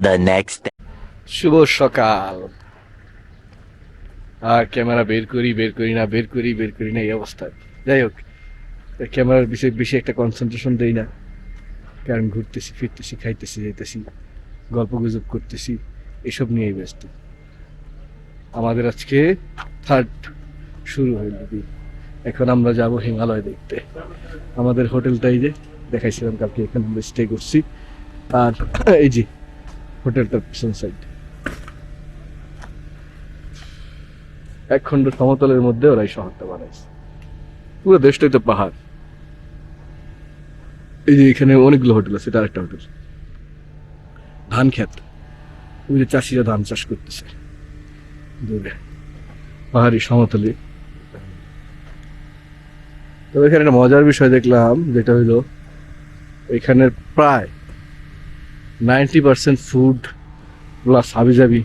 The next শুভ সকাল। আর camera বের করি না এই অবস্থায়। যাই হোক, ক্যামেরার বিষয়ে বেশি একটা কনসেন্ট্রেশন দেই না, কারণ ঘুরতেছি ফিরতেছি খাইতেছি যাইতেছি গল্প গুজব করতেছি, এসব নিয়েই ব্যস্ত। আমাদের আজকে থার্ড শুরু হইল। এখন আমরা যাব হিমালয় দেখতে। আমাদের হোটেলটাই যে দেখাইছিলাম কালকে, এখানে আমরা স্টে করছি। আর এই যে হোটেলটার পিছন সাইড, এক খন্ড সমতলের মধ্যে ওরা এই শহরটা বানাইছে। পুরো দেশটাই তো পাহাড়। এই যে এখানে অনেকগুলো হোটেল আছে, এটা আরেকটা হোটেল। ধান ক্ষেত, ওই যে চাষিরা ধান চাষ করতেছে দূরে পাহাড়ি সমতলে। তবে এখানে একটা মজার বিষয় দেখলাম, যেটা হইলো এখানের প্রায় 90% ফুড প্লাস হাবিজাবি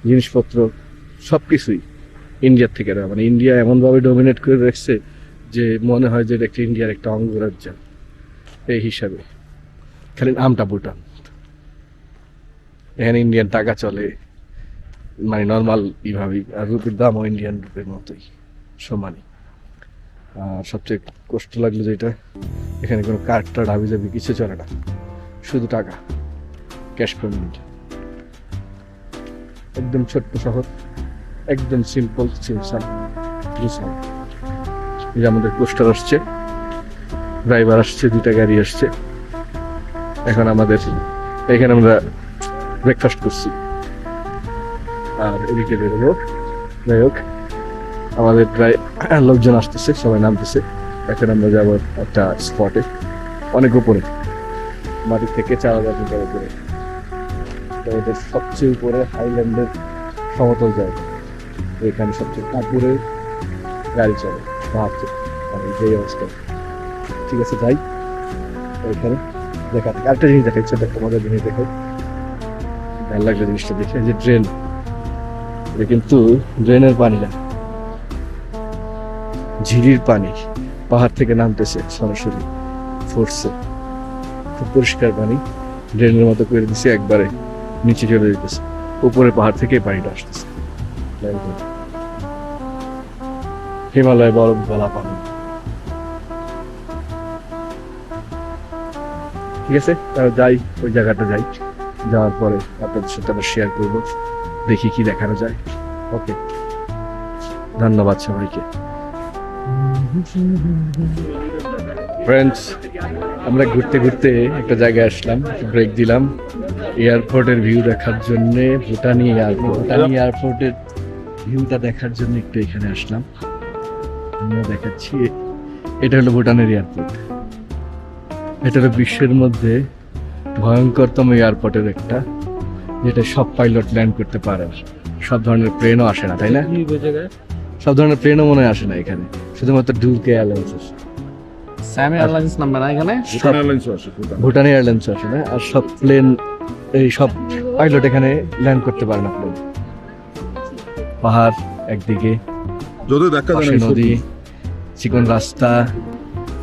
জিনিসপত্র সবকিছুই ইন্ডিয়ার থেকে না। মানে ইন্ডিয়া এমনভাবে ডমিনেট করে রাখছে যে মনে হয় যে এটা একটা ইন্ডিয়ার একটা অঙ্গরাজ্য এই হিসাবে। খালি নামটা ভুটান, এখানে ইন্ডিয়ান টাকা চলে, মানে নর্মাল এইভাবেই। আর রুপির দামও ইন্ডিয়ান রুপির মতোই সমানই। আর সবচেয়ে কষ্ট লাগলো যেটা, এখানে কোনো কার্ড টার্ড হাবিজাবি কিছু চলে না, শুধু টাকা, ক্যাশ পেমেন্ট। একদম ছোট্ট শহর, একদম সিম্পল সিমসাম গুছানো। এই যে আমাদের পোস্টার আসছে, ড্রাইভার আসছে, 2টা গাড়ি আসছে। এখন আমাদের এখানে আমরা ব্রেকফাস্ট করছি আর এদিকে বেরোবো। যাই হোক, আমাদের প্রায় লোকজন আসতেছে, সবাই নামতেছে। এখন আমরা যাবো একটা স্পটে অনেক উপরে, মাটি থেকে 4000 মিটার উপরে। ওদের সবচেয়ে উপরে হাইল্যান্ডের সমতল জায়গা, এখানে সবচেয়ে উপরে গাড়ি চলে ভাবছে, মানে যেই অবস্থা। ঠিক আছে, যাই ওইখানে দেখা। আরেকটা জিনিস দেখাচ্ছে, একটা মজার জিনিস দেখাই, ভালো লাগলো জিনিসটা দেখে। যে ড্রেন, এটা কিন্তু ড্রেনের পানি না, ঝিরির পানি, পাহাড় থেকে নামতেছে সরাসরি ফোর্সে। খুব পরিষ্কার পানি, ড্রেনের মতো করে দিছে, একবারে নিচে চলে যেতেছে। উপরে পাহাড় থেকে পানিটা আসতেছে। হিমালয় বরফ গলা পানি। ঠিক আছে, তাহলে যাই, ওই জায়গাটা যাই। যাওয়ার পরে আপনাদের সাথে আবার শেয়ার করবো, দেখি কি দেখানো যায়। ওকে, ধন্যবাদ সবাইকে। ফ্রেন্ডস, আমরা ঘুরতে ঘুরতে একটা জায়গায় আসলাম, ব্রেক দিলাম এয়ারপোর্টের ভিউ দেখার জন্য। ভুটানি এয়ারপোর্টের ভিউটা দেখার জন্য একটু এখানে আসলাম। আমরা দেখাচ্ছি, এটা হলো ভুটানের এয়ারপোর্ট। এটা হলো বিশ্বের মধ্যে ভয়ঙ্করতম এয়ারপোর্টের একটা, যেটা সব পাইলট ল্যান্ড করতে পারে। সব ধরনের প্লেনও আসে না, তাই না? সব ধরনের প্লেনও মনে হয় আসে না এখানে, শুধুমাত্র ডুকে এয়ারলাইন্স আসে। এয়ারলাইন্স নাম্বার না এখানে, ভুটান এয়ারলাইন্স আসে না। আর সব প্লেন, এই সব পাইলট এখানে ল্যান্ড করতে পারে না। প্লেন, পাহাড় একদিকে, নদী, চিকন রাস্তা।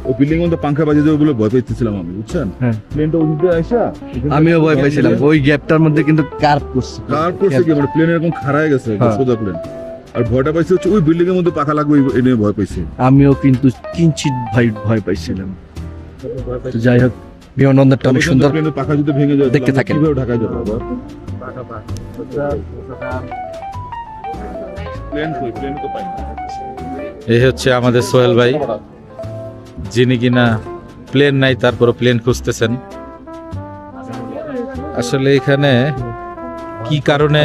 ওই বিল্ডিং মধ্যে পাঙ্খা বাজিয়ে দেবে বলে ভয় পেয়েছিলাম আমি, বুঝছেন? হ্যাঁ, প্লেনটা উঠে আসা, আমিও ভয় পেয়েছিলাম। ওই গ্যাপটার মধ্যে কিন্তু কার্ভ করছে, কি মানে প্লেন এরকম খাড়ায় গেছে, সোজা প্লেন। আর ভয়টা পাইছে হচ্ছে ওই বিল্ডিং এর মধ্যে পাখা লাগবে, এই নিয়ে ভয় পাইছি। আমিও কিন্তু কিঞ্চিত ভয় পাইছিলাম। তো যাই হোক, বিমানবন্দরটা অনেক সুন্দর, পাখা যদি ভেঙে যায় দেখতে থাকেন। কিভাবে ঢাকা যাবে আবার? প্লেন তো পাই না। এই হচ্ছে আমাদের সোহেল ভাই, যিনি কিনা প্লেন নাই, তারপর প্লেন খুঁজতেছেন। আসলে এখানে কি কারণে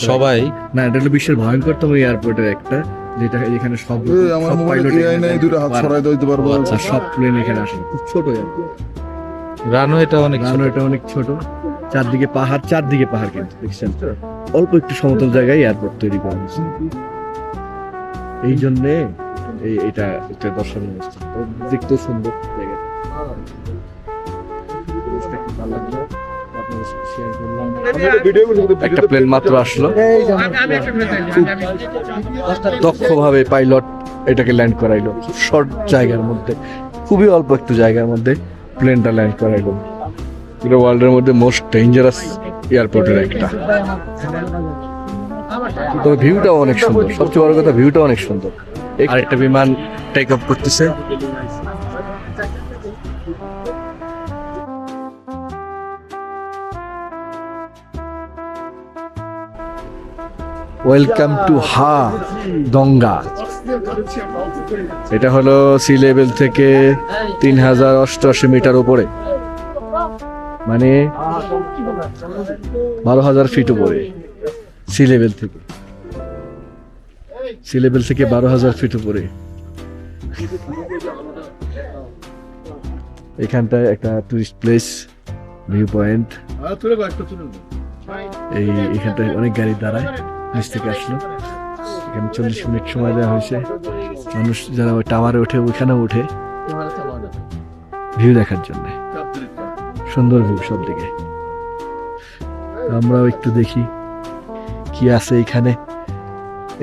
সবাই, না, এটা হলো বিশ্বের ভয়ঙ্করতম এয়ারপোর্টের একটা, যেটা এখানে সব আমার মোবাইলে এআই নাই, দুটো হাত ছড়াই দিতে পারবো। আচ্ছা, সব প্লেন এখানে আসে। খুব ছোট এয়ারপোর্ট, রানওয়েটা অনেক ছোট। এটা অনেক ছোট, চারদিকে পাহাড়, কিন্তু দেখছেন, অল্প একটু সমতল জায়গায় এয়ারপোর্ট তৈরি করা হয়েছে। এই জন্যে এটা একটা দর্শনীয় স্থান, দেখতেও সুন্দর জায়গাটা। ভালো লাগলো। আপনাদের সাথে শেয়ার করলাম। একটা প্লেন মাত্র আসলো, খুব দক্ষভাবে পাইলট এটাকে ল্যান্ড করাইলো, খুব শর্ট জায়গার মধ্যে, খুবই অল্প একটু জায়গার মধ্যে প্লেনটা ল্যান্ড করাইলো। এটা ওয়ার্ল্ডের মধ্যে মোস্ট ডেঞ্জারাস এয়ারপোর্টের একটা। তবে ভিউটাও অনেক সুন্দর, সবচেয়ে বড় কথা ভিউটা অনেক সুন্দর। আর একটা বিমান টেক অফ করতেছে। ওয়েলকাম টু হা দঙ্গা। এটা হলো সি লেভেল থেকে 3088 মিটার উপরে, মানে 12,000 ফিট উপরে সি লেভেল থেকে। সি লেভেল থেকে 12,000 ফিট উপরে। এখানটায় একটা টুরিস্ট প্লেস, ভিউ পয়েন্ট। এখানটায় অনেক গাড়ি দাঁড়ায়, নিচ থেকে আসলো। এখানে 40 মিনিট সময় দেওয়া হয়েছে। মানুষ যারা ওই টাওয়ারে ওঠে, ওইখানেও ওঠে ভিউ দেখার জন্য। সুন্দর ভিউ সব দিকে। আমরাও একটু দেখি কি আছে এখানে।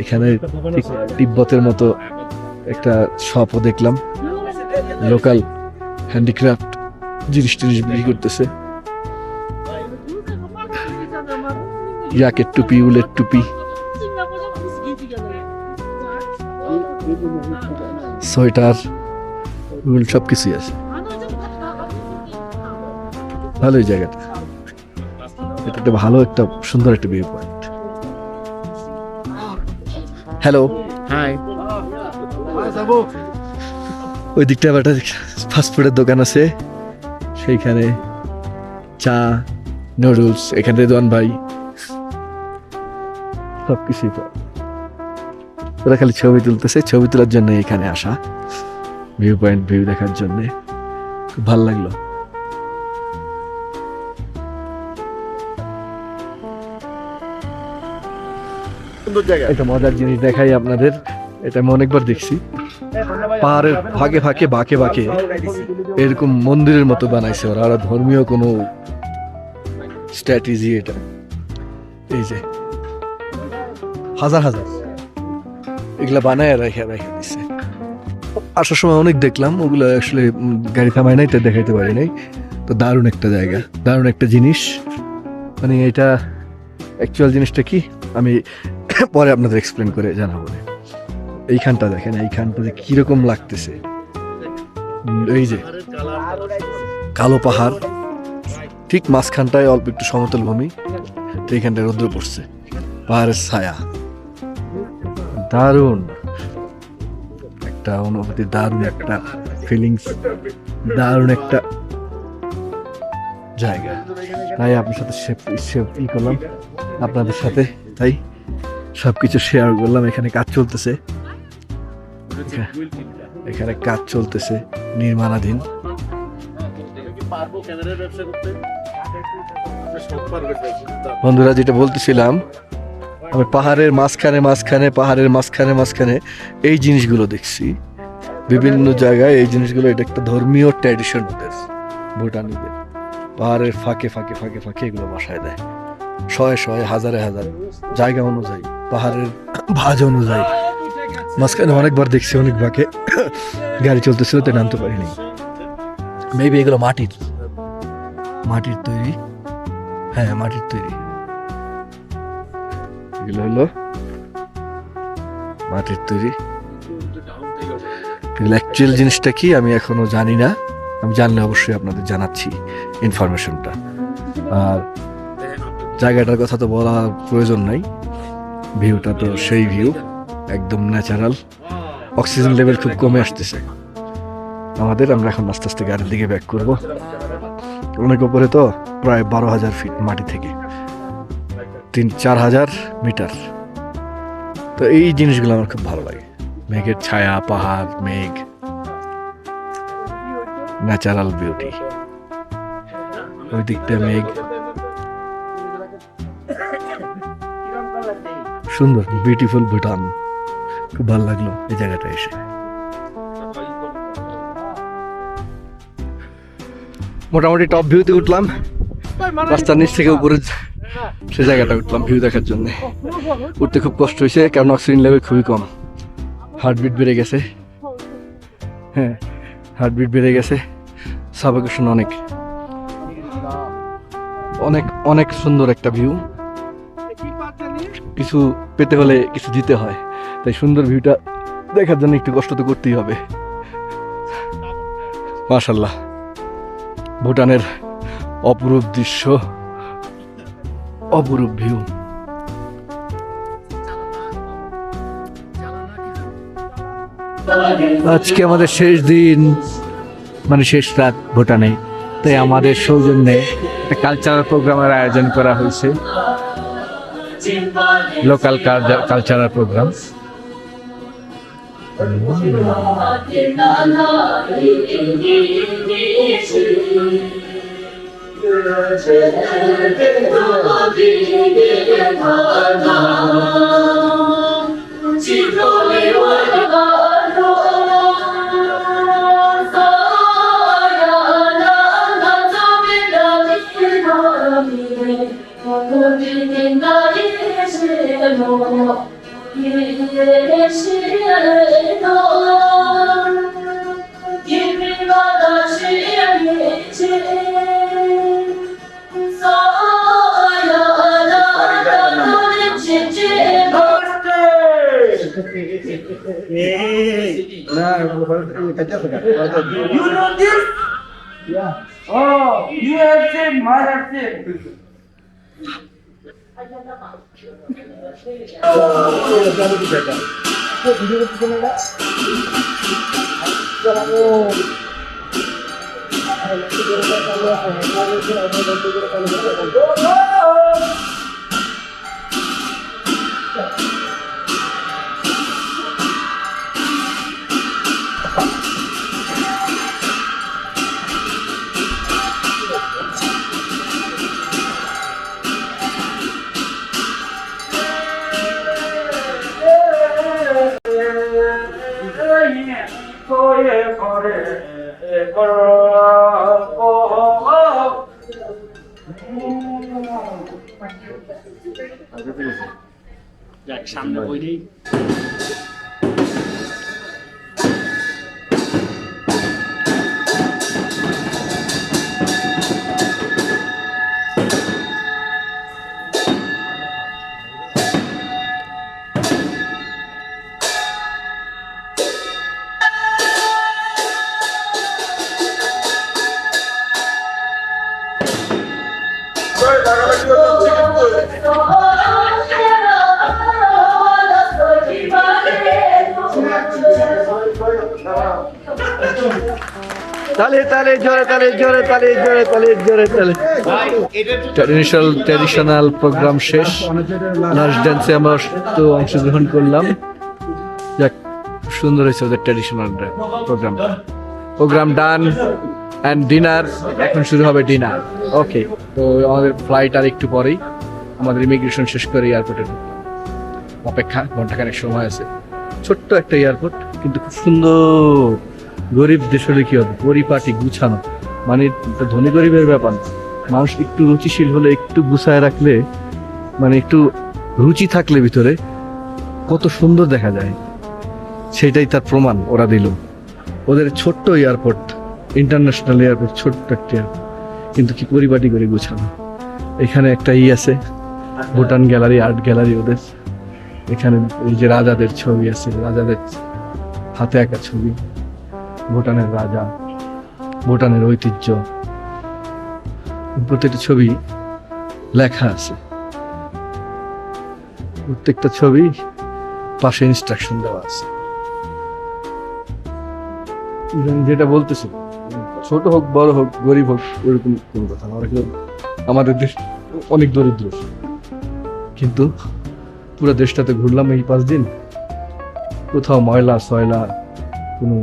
এখানে ঠিক তিব্বতের মতো একটা শপও দেখলাম, লোকাল হ্যান্ডিক্রাফট জিনিস টিনিস বিক্রি করতেছে। ইয়াকের টুপি, উলের টুপি, সোয়েটার, উল সবকিছুই আছে। ভালোই জায়গাটা, এটা একটা ভালো একটা সুন্দর একটা ভিউ পয়েন্ট। Hello, high. ওই দিকটা আবার একটা ফাস্টফুডের দোকান আছে, সেইখানে চা, নুডলস, এখানে দোয়ান ভাই সবকিছুই পায়। ওরা খালি ছবি তুলতেছে, ছবি তোলার জন্য এখানে আসা, ভিউ পয়েন্ট ভিউ দেখার জন্য। খুব ভালো লাগলো। একটা মজার জিনিস দেখাই আপনাদের, এটা আমি অনেকবার দেখছি। পাহাড়ের ফাঁকে ফাঁকে বাঁকে বাঁকে এরকম মন্দিরের মতো বানাইছে ওরা, আর ধর্মীয় কোনো স্ট্র্যাটেজি এটা। এই যে হাজার হাজার এগুলা বানায় রেখে রেখে দিচ্ছে। আসার সময় অনেক দেখলাম, ওগুলো আসলে গাড়ি থামায় নাই, তাই দেখাইতে পারি নাই। তো দারুণ একটা জায়গা, দারুণ একটা জিনিস। মানে এটা অ্যাকচুয়াল জিনিসটা কি আমি পরে আপনাদের এক্সপ্লেন করে জানাবো। এইখানটা দেখেন, এইখানটাতে কিরকম লাগতেছে। এই যে কালো পাহাড়, ঠিক মাঝখানটায় অল্প একটু সমতল ভূমি, তো এইখানটায় রৌদ্র পড়ছে, পাহাড়ের ছায়া। দারুণ একটা অনুভূতি, দারুণ একটা ফিলিংস, দারুণ একটা জায়গা। তাই আপনার সাথে ই করলাম, আপনাদের সাথে তাই সবকিছু শেয়ার করলাম। এখানে কাজ চলতেছে, এখানে কাজ চলতেছে নির্মাণাধীন। বন্ধুরা, যেটা বলতেছিলাম, আমি পাহাড়ের মাঝখানে মাঝখানে পাহাড়ের মাঝখানে মাঝখানে এই জিনিসগুলো দেখছি বিভিন্ন জায়গায়। এই জিনিসগুলো এটা একটা ধর্মীয় ট্র্যাডিশন ওদের, ভুটানিদের। পাহাড়ের ফাঁকে ফাঁকে ফাঁকে ফাঁকে এগুলো বাসায় দেয়, শয়ে শয়ে হাজারে হাজার, জায়গা অনুযায়ী, পাহাড়ের ভাঁজ অনুযায়ী। মাঝখানে অনেকবার দেখছি, অনেক বাঁকে গাড়ি চলতেছিল, তাই নামতে পারিনি। মেবি এগুলো মাটির মাটির তৈরি, হ্যাঁ মাটির তৈরি। এগুলো হলো মাটির তৈরি। এগুলো অ্যাকচুয়াল জিনিসটা কি আমি এখনো জানি না, আমি জানলে অবশ্যই আপনাদের জানাচ্ছি ইনফরমেশনটা। আর জায়গাটার কথা তো বলার প্রয়োজন নাই, ভিউটা তো সেই ভিউ, একদম ন্যাচারাল। অক্সিজেন লেভেল খুব কমে আসতেছে আমাদের। আমরা এখন আস্তে আস্তে গাড়ির দিকে ব্যাক করব। অনেক উপরে তো, প্রায় 12,000 ফিট মাটি থেকে 3-4 মিটার। তো এই জিনিসগুলো আমার খুব ভালো লাগে। মেঘের ছায়া, পাহাড়, মেঘ, ন্যাচারাল বিউটি। ওই দিকটা মেঘ, সুন্দর বিউটিফুল ভুটান। খুব ভালো লাগলো এই জায়গাটা এসে। মোটামুটি টপ ভিউতে উঠলাম, রাস্তার নিচ থেকে উপরে সে জায়গাটা উঠলাম ভিউ দেখার জন্য। উঠতে খুব কষ্ট হয়েছে কারণ অক্সিজেন লেভেল খুবই কম, হার্টবিট বেড়ে গেছে। হ্যাঁ, হার্টবিট বেড়ে গেছে, সাফোকেশন অনেক অনেক অনেক সুন্দর একটা ভিউ। কিছু পেতে হলে কিছু দিতে হয়, তাই সুন্দর ভিউটা দেখার জন্য একটু কষ্ট তো করতেই হবে। মাশাআল্লাহ, ভুটানের অপরূপ দৃশ্য, অপরূপ ভিউ। আজকে আমাদের শেষ দিন, মানে শেষ রাত ভুটানে, তাই আমাদের সৌজন্যে একটা কালচারাল প্রোগ্রামের আয়োজন করা হয়েছে, local cultural programme. You know this? Yeah. Oh, you have seen, I have seen. সামনে বইলেই তালে তালে জোরে তালে জোরে তালে জোরে তালে জোরে তালে। ট্র্যাডিশনাল প্রোগ্রাম শেষ, লাস্ট ড্যান্সে আমরা তো অংশগ্রহণ করলাম। যাক, সুন্দর হয়েছে ওদের traditional programme done and dinner. এখন শুরু হবে ডিনার। ওকে, তো আমাদের ফ্লাইট আর একটু পরেই, আমাদের ইমিগ্রেশন শেষ করে এয়ারপোর্টে অপেক্ষা, ঘন্টাখানেক সময় আছে। ছোট্ট একটা এয়ারপোর্ট, কিন্তু খুব সুন্দর। গরিব দেশ হলে কি হবে, পরিপাটি গুছানো, মানে ধনী গরিবের ব্যাপার না। মানুষ একটু রুচিশীল হলে, একটু গুছায় রাখলে, মানে একটু রুচি থাকলে ভিতরে কত সুন্দর দেখা যায়, সেটাই তার প্রমাণ ওরা দিল। ওদের ছোট্ট এয়ারপোর্ট, ইন্টারন্যাশনাল এয়ারপোর্ট, ছোট্ট একটা এয়ারপোর্ট, কিন্তু কি পরিপাটি করে গুছানো। এখানে একটা আছে, ভুটান গ্যালারি, আর্ট গ্যালারি ওদের। এখানে এই যে রাজাদের ছবি আছে, রাজাদের হাতে আঁকা ছবি, ভুটানের রাজা, ভুটানের ঐতিহ্য। প্রত্যেকটা ছবি লেখা আছে, প্রত্যেকটা ছবি পাশে ইনস্ট্রাকশন দেওয়া আছে। যেটা বলতেছে, ছোট হোক বড় হোক গরিব হোক ওরকম কোনো কথা না। আমাদের দেশ অনেক দরিদ্র, কিন্তু পুরো দেশটাতে ঘুরলাম এই 5 দিন, কোথাও ময়লা সয়লা, কোনো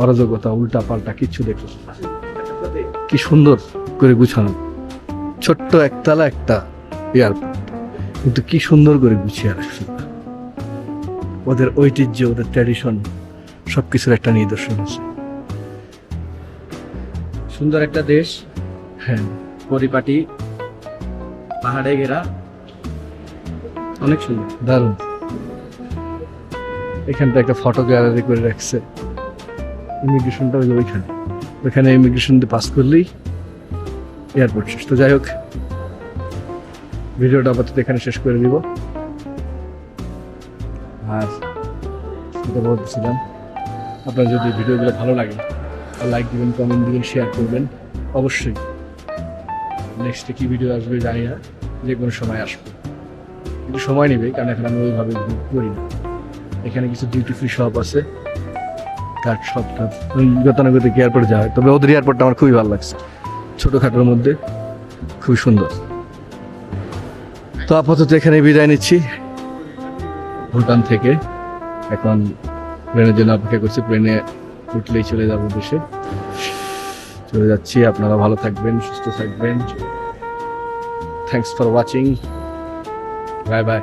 অরাজকতা, উল্টা পাল্টা কিচ্ছু দেখলাম না। কি সুন্দর করে গুছানো, ছোট্ট একতলা একটা এয়ারপোর্ট, কিন্তু কি সুন্দর করে গুছিয়ে রাখছে। ওদের ঐতিহ্য, ওদের ট্র্যাডিশন, সবকিছুর একটা নিদর্শন আছে। সুন্দর একটা দেশ, হ্যাঁ, পরিপাটি, পাহাড়ে ঘেরা অনেক সুন্দর। দারুণ। এখানটা একটা ফটো গ্যালারি করে রাখছে। ইমিগ্রেশনটা ওই যে ওইখানে ইমিগ্রেশন দিয়ে পাস করলেই এয়ারপোর্ট শেষ। তো যাই হোক, ভিডিওটা আপাতত এখানে শেষ করে দিব। আর যেটা বলতেছিলাম, আপনার যদি ভিডিওগুলো ভালো লাগে লাইক দিবেন, কমেন্ট দিবেন, শেয়ার করবেন। অবশ্যই নেক্সটে কি ভিডিও আসবে জানি না, যে কোনো সময় আসবে, একটু সময় নেবে কারণ এখন আমি ওইভাবে করি না। এখানে কিছু ডিউটি ফ্রি শপ আছে, কার্ড শপটা গতানুগতিক এয়ারপোর্টে যাওয়া হয়। তবে ওদের এয়ারপোর্টটা আমার খুবই ভালো লাগছে, ছোটোখাটোর মধ্যে খুবই সুন্দর। তো আপাতত এখানে বিদায় নিচ্ছি ভুটান থেকে। এখন প্লেনের জন্য অপেক্ষা করছি, প্লেনে উঠলেই চলে যাবো দেশে। চলে যাচ্ছি, আপনারা ভালো থাকবেন, সুস্থ থাকবেন। Thanks for watching, bye bye.